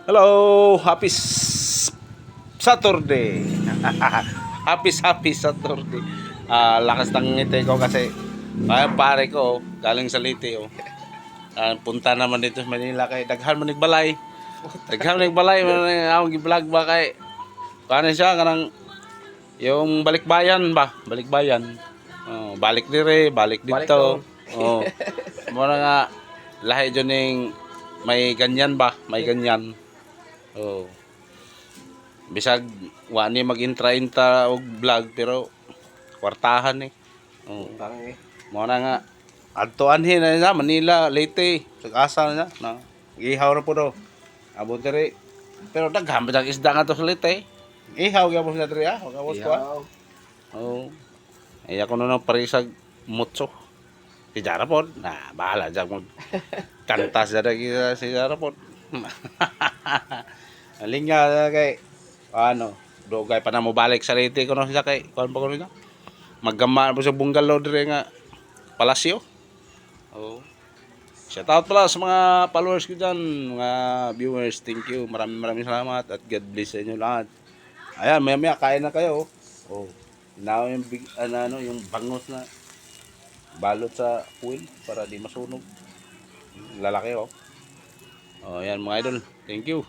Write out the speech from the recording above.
Hello, Saturday. Happy Saturday. Lakas ng ngiti ko kasi pare ko galing sa Leyte oh. Punta naman dito sa Manila kay daghan man nagbalay. Daghan man nagbalay man gi-vlog ba kay kaano siya kanang yung balikbayan ba? Balikbayan. Oh, balik dire, balik dito. Oh. Mo nga lahi dyan yung may ganyan ba? May ganyan. Oh. Bisag wa ni mag-intra-intra og vlog pero kwartahan eh. Oh. Mo na nga adtoan hin na Manila, Leyte, Sagasa na na. Ihaw na po do. Abot diri. Pero daghan ba isda nga to sa Leyte. Ihaw gyapon sa diri ah, gawos ko. Oh. Ay ako na parisag mutso. Si Jarapon, nah bahala dyan mo. Kantas na si Jarapon. Aling nga kay ano, dugay pa na mo balik sa Leyte ko no siya kay kuan pa ko nito. Maggama po sa bungalow dire nga palasyo. Oh. Shout out pala sa mga followers ko dyan, mga viewers, thank you. Maraming salamat at God bless sa inyo lahat. Ayan, maya kain na kayo. Oh. Now yung big ano yung bangos na balot sa foil para di masunog. Lalaki oh. Oh, ayan mga idol. Thank you.